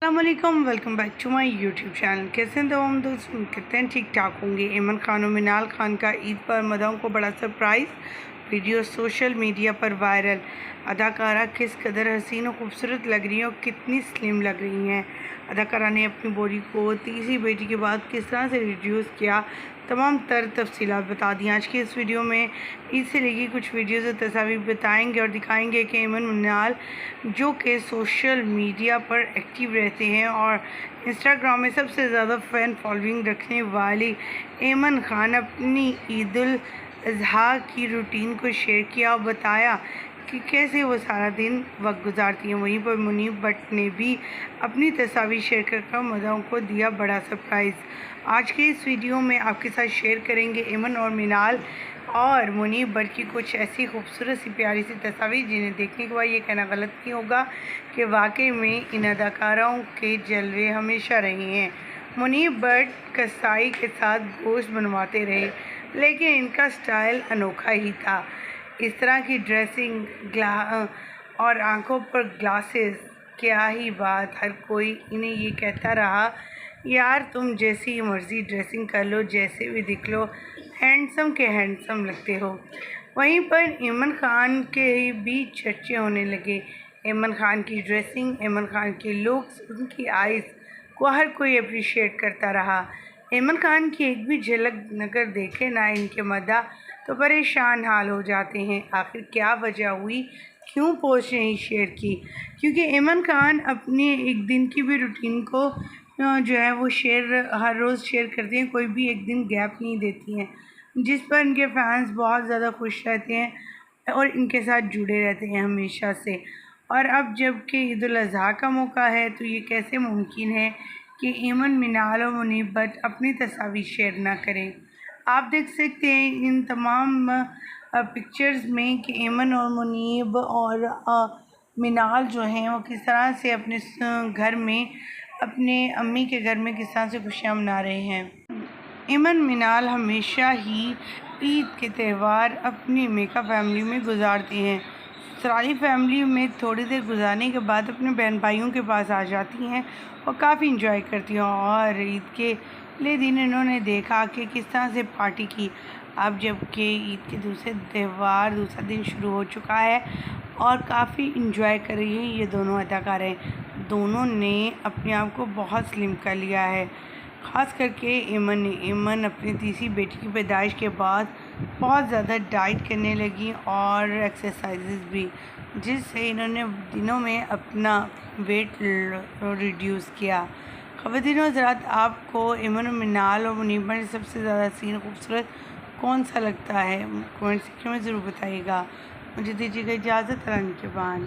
السلام علیکم، welcome back to my YouTube channel. کیسے ہیں تمام دوست؟ کہتے ہیں ٹھیک ٹھاک ہوں گے۔ ایمن خان و منال خان کا عید پر مداحوں کو بڑا سرپرائز، ویڈیو سوشل میڈیا پر وائرل۔ اداکارہ کس قدر حسین و خوبصورت لگ رہی ہیں اور کتنی سلم لگ رہی ہیں۔ اداکارہ نے اپنی باڈی کو تیسری بیٹی کے بعد کس طرح سے ریڈیوس کیا، تمام تر تفصیلات بتا دیں۔ آج کی اس ویڈیو میں عید سے لے کے کچھ ویڈیوز اور تصاویر بتائیں گے اور دکھائیں گے کہ ایمن منال جو کہ سوشل میڈیا پر ایکٹیو رہتے ہیں اور انسٹاگرام میں سب سے زیادہ فین فالوئنگ رکھنے والی ایمن خان اپنی عید الاضحیٰ کی روٹین کو شیئر کیا اور بتایا کہ کیسے وہ سارا دن وقت گزارتی ہیں۔ وہیں پر منیب بٹ نے بھی اپنی تصاویر شیئر کر مداحوں کو دیا بڑا سرپرائز۔ آج کے اس ویڈیو میں آپ کے ساتھ شیئر کریں گے ایمن اور منال اور منیب بٹ کی کچھ ایسی خوبصورت سی پیاری سی تصاویر جنہیں دیکھنے کے بعد یہ کہنا غلط نہیں ہوگا کہ واقعی میں ان اداکاروں کے جلوے ہمیشہ رہے ہیں۔ منیب بٹ کسائی کے ساتھ گوشت بنواتے رہے لیکن ان کا سٹائل انوکھا ہی تھا۔ اس طرح کی ڈریسنگ اور آنکھوں پر گلاسز، کیا ہی بات، ہر کوئی انہیں یہ کہتا رہا یار تم جیسی مرضی ڈریسنگ کر لو، جیسے بھی دکھ لو، ہینڈسم کے ہینڈسم لگتے ہو۔ وہیں پر ایمن خان کے بھی چرچے ہونے لگے۔ ایمن خان کی ڈریسنگ، ایمن خان کی لکس، ان کی آئیز کو ہر کوئی اپریشیٹ کرتا رہا۔ ایمن خان کی ایک بھی جھلک اگر دیکھے نہ ان کے مداح تو پریشان حال ہو جاتے ہیں۔ آخر کیا وجہ ہوئی، کیوں پوسٹ نہیں شیئر کی؟ کیونکہ ایمن خان اپنے ایک دن کی بھی روٹین کو جو ہے وہ ہر روز شیئر کرتے ہیں، کوئی بھی ایک دن گیپ نہیں دیتی ہیں، جس پر ان کے فینس بہت زیادہ خوش رہتے ہیں اور ان کے ساتھ جڑے رہتے ہیں ہمیشہ سے۔ اور اب جب کہ عید الاضحیٰ کا موقع ہے تو یہ کیسے ممکن ہے کہ ایمن منال اور منیب بٹ اپنی تصاویر شیئر نہ کریں۔ آپ دیکھ سکتے ہیں ان تمام پکچرز میں کہ ایمن اور منیب اور منال جو ہیں وہ کس طرح سے اپنے گھر میں، اپنے امی کے گھر میں کس طرح سے خوشیاں منا رہے ہیں۔ ایمن منال ہمیشہ ہی عید کے تہوار اپنی میکا فیملی میں گزارتے ہیں۔ ساری فیملی میں تھوڑی دیر گزارنے کے بعد اپنے بہن بھائیوں کے پاس آ جاتی ہیں اور کافی انجوائے کرتی ہیں۔ اور عید کے پہلے دن انہوں نے دیکھا کہ کس طرح سے پارٹی کی۔ اب جب کہ عید کے دوسرا دن شروع ہو چکا ہے اور کافی انجوائے کر رہی ہیں یہ دونوں اداکاریں۔ دونوں نے اپنے آپ کو بہت سلم کر لیا ہے، خاص کر کے ایمن اپنی تیسری بیٹی کی پیدائش کے بعد بہت زیادہ ڈائٹ کرنے لگی اور ایکسرسائزز بھی، جس سے انہوں نے دنوں میں اپنا ویٹ ریڈیوس کیا۔ خواتین و حضرات، آپ کو ایمن و منال اور منیب میں سب سے زیادہ حسین و خوبصورت کون سا لگتا ہے؟ کمنٹ سیکشن میں ضرور بتائیے گا۔ مجھے دیجیے گا اجازت، اللہ نگہبان۔